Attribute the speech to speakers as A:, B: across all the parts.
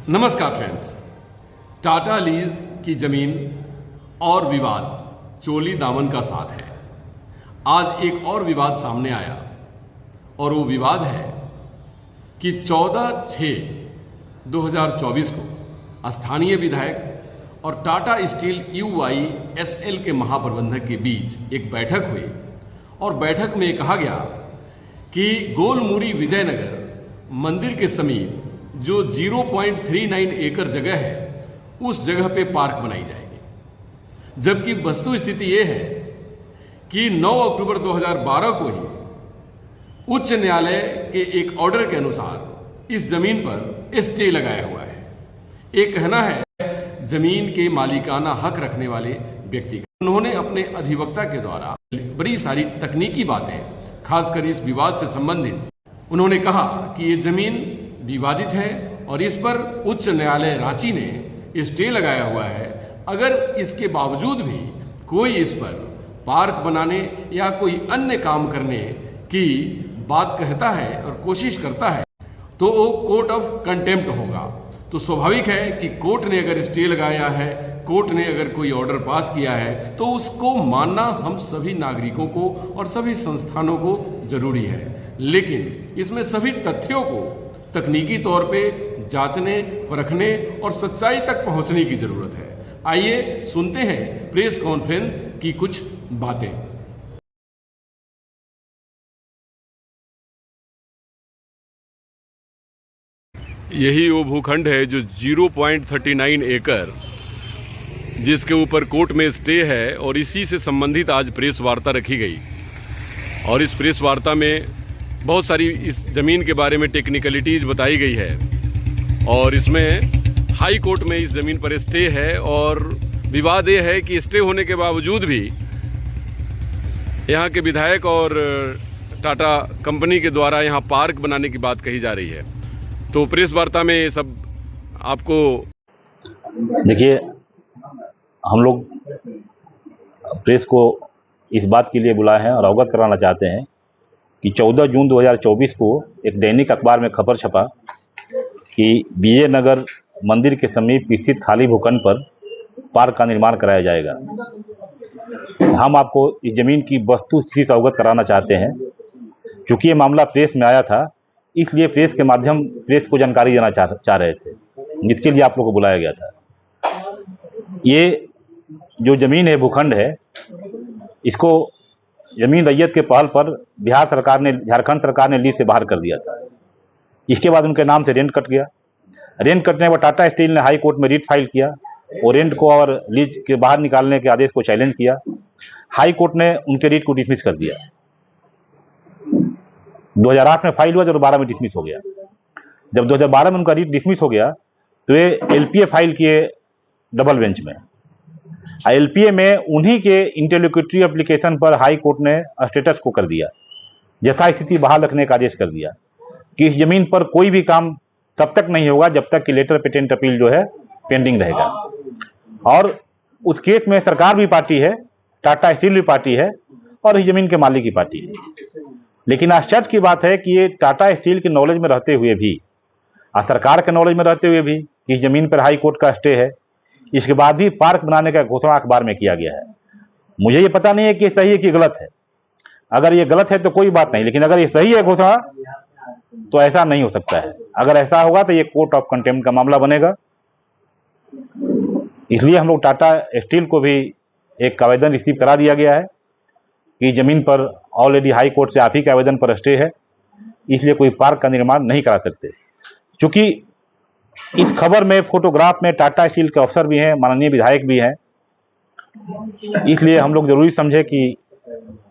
A: नमस्कार friends. Tata lease की जमीन और विवाद चोली दामन का साथ है। आज एक और विवाद सामने आया और वो विवाद है कि 14/6/2024 को स्थानीय विधायक और टाटा स्टील UYSL के महाप्रबंधक के बीच एक बैठक हुई और बैठक में कहा गया कि गोलमुरी विजयनगर मंदिर के समीप जो 0.39 एकड़ जगह है उस जगह पे पार्क बनाई जाएगी, जबकि वस्तु स्थिति यह है कि 9 अक्टूबर 2012 को ही उच्च न्यायालय के एक ऑर्डर के अनुसार इस जमीन पर स्टे लगाया हुआ है। एक कहना है जमीन के मालिकाना हक रखने वाले व्यक्ति का। उन्होंने अपने अधिवक्ता के द्वारा बड़ी सारी तकनीकी बातें, खासकर इस विवाद से संबंधित, उन्होंने कहा कि ये जमीन विवादित है और इस पर उच्च न्यायालय रांची ने स्टे लगाया हुआ है। अगर इसके बावजूद भी कोई इस पर पार्क बनाने या कोई अन्य काम करने की बात कहता है और कोशिश करता है तो वो कोर्ट ऑफ कंटेम्प्ट होगा। तो स्वाभाविक है कि कोर्ट ने अगर स्टे लगाया है, कोर्ट ने अगर कोई ऑर्डर पास किया है तो उसको मानना हम सभी नागरिकों को और सभी संस्थानों को जरूरी है। लेकिन इसमें सभी तथ्यों को तकनीकी तौर पे जांचने, परखने और सच्चाई तक पहुंचने की जरूरत है। आइए सुनते हैं प्रेस कॉन्फ्रेंस की कुछ बातें। यही वो भूखंड है जो 0.39 एकड़, जिसके ऊपर कोर्ट में स्टे है और इसी से संबंधित आज प्रेस वार्ता रखी गई। और इस प्रेस वार्ता में बहुत सारी इस ज़मीन के बारे में टेक्निकलिटीज़ बताई गई है और इसमें हाई कोर्ट में इस ज़मीन पर स्टे है। और विवाद ये है कि स्टे होने के बावजूद भी यहाँ के विधायक और टाटा कंपनी के द्वारा यहाँ पार्क बनाने की बात कही जा रही है। तो प्रेस वार्ता में ये सब आपको
B: देखिए, हम लोग प्रेस को इस बात के लिए बुलाए हैं और अवगत कराना चाहते हैं कि 14 जून 2024 को एक दैनिक अखबार में खबर छपा कि विजयनगर मंदिर के समीप स्थित खाली भूखंड पर पार्क का निर्माण कराया जाएगा। हम आपको इस जमीन की वस्तु स्थिति से अवगत कराना चाहते हैं। चूँकि ये मामला प्रेस में आया था, इसलिए प्रेस के माध्यम प्रेस को जानकारी देना चाह रहे थे, जिसके लिए आप लोग को बुलाया गया था। ये जो ज़मीन है, भूखंड है, इसको जमीन रैयत के पहल पर झारखंड सरकार ने लीज से बाहर कर दिया था। इसके बाद उनके नाम से रेंट कट गया। रेंट कटने पर टाटा स्टील ने हाई कोर्ट में रिट फाइल किया और रेंट को और लीज के बाहर निकालने के आदेश को चैलेंज किया। हाई कोर्ट ने उनके रिट को डिसमिस कर दिया। 2008 में फाइल हुआ, 2012 में डिसमिस हो गया। जब 2012 में उनका रिट डिसमिस हो गया तो ये LPA फाइल किए डबल बेंच में। LPA में उन्हीं के इंटरलोक्यूटरी एप्लीकेशन पर हाई कोर्ट ने स्टेटस को कर दिया, यथास्थिति बहाल रखने का आदेश कर दिया कि इस जमीन पर कोई भी काम तब तक नहीं होगा जब तक कि लेटर पेटेंट अपील जो है पेंडिंग रहेगा। और उस केस में सरकार भी पार्टी है, टाटा स्टील भी पार्टी है और इस जमीन के मालिक की पार्टी है। लेकिन आश्चर्य की बात है कि ये टाटा स्टील के नॉलेज में रहते हुए भी और सरकार के नॉलेज में रहते हुए भी कि इस जमीन पर हाई कोर्ट का स्टे है, इसके बाद भी पार्क बनाने का घोषणा अखबार में किया गया है। मुझे ये पता नहीं है कि सही है कि गलत है। अगर ये गलत है तो कोई बात नहीं, लेकिन अगर ये सही है घोषणा तो ऐसा नहीं हो सकता है। अगर ऐसा होगा तो ये कोर्ट ऑफ कंटेम्प्ट का मामला बनेगा। इसलिए हम लोग टाटा स्टील को भी एक आवेदन रिसीव करा दिया गया है कि जमीन पर ऑलरेडी हाई कोर्ट से आप ही के आवेदन पर स्टे है, इसलिए कोई पार्क का निर्माण नहीं करा सकते। चूंकि इस खबर में, फोटोग्राफ में टाटा स्टील के अफसर भी हैं, माननीय विधायक भी हैं, इसलिए हम लोग जरूरी समझे कि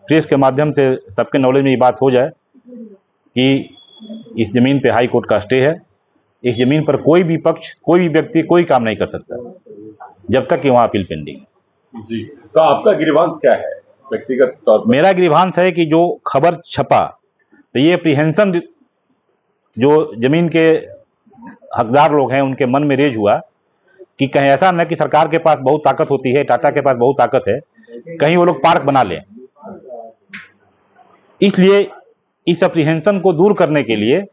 B: प्रेस के माध्यम से सबके नॉलेज में ये बात हो जाए कि इस जमीन पे हाई कोर्ट का स्टे है। इस जमीन पर कोई भी पक्ष, कोई भी व्यक्ति कोई काम नहीं कर सकता जब तक कि वहाँ अपील पेंडिंग है।
A: जी, तो आपका ग्रीवांस क्या है व्यक्तिगत तौर पर?
B: मेरा ग्रीवांस है कि जो खबर छपा तो ये एप्रीहेंशन जो जमीन के हकदार लोग हैं उनके मन में रेज हुआ कि कहीं ऐसा न कि सरकार के पास बहुत ताकत होती है, टाटा के पास बहुत ताकत है, कहीं वो लोग पार्क बना लें। इसलिए इस अप्रीहेंशन को दूर करने के लिए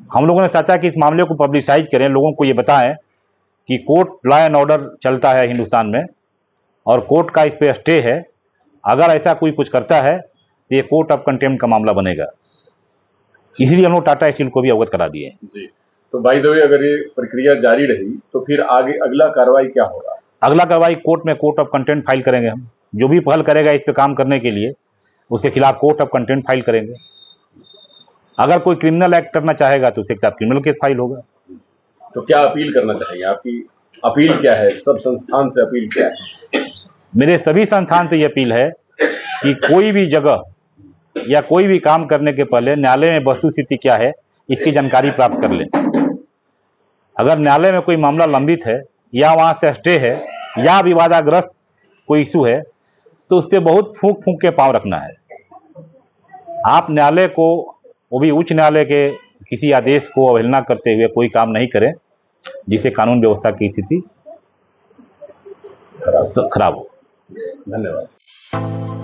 B: हम लोगों ने सोचा कि इस मामले को पब्लिसाइज करें, लोगों को ये बताएं कि कोर्ट लॉ एंड ऑर्डर चलता है हिंदुस्तान में और कोर्ट का इस पे स्टे है। अगर ऐसा कोई कुछ करता है तो ये कोर्ट ऑफ कंटेम्प्ट का मामला बनेगा। इसीलिए हम लोग टाटा स्टील को भी अवगत करा दिए।
A: जी, तो बाय द वे अगर ये प्रक्रिया जारी रही तो फिर आगे अगला कार्रवाई क्या होगा?
B: अगला कार्रवाई कोर्ट में कोर्ट ऑफ कंटेम्प्ट फाइल करेंगे हम। जो भी पहल करेगा इस पे काम करने के लिए उसके खिलाफ कोर्ट ऑफ कंटेम्प्ट फाइल करेंगे। अगर कोई क्रिमिनल एक्ट करना चाहेगा तो उसके खिलाफ क्रिमिनल केस फाइल होगा।
A: तो क्या अपील करना चाहेंगे? आपकी अपील क्या है? सब संस्थान से अपील क्या है?
B: मेरे सभी संस्थान से ये अपील है कि कोई भी जगह या कोई भी काम करने के पहले न्यायालय में वस्तुस्थिति क्या है इसकी जानकारी प्राप्त कर लें। अगर न्यायालय में कोई मामला लंबित है या वहाँ से स्टे है या विवादाग्रस्त कोई इशू है तो उस पर बहुत फूंक फूंक के पाँव रखना है। आप न्यायालय को, वो भी उच्च न्यायालय के किसी आदेश को अवहेलना करते हुए कोई काम नहीं करें जिससे कानून व्यवस्था की स्थिति खराब हो।
A: धन्यवाद।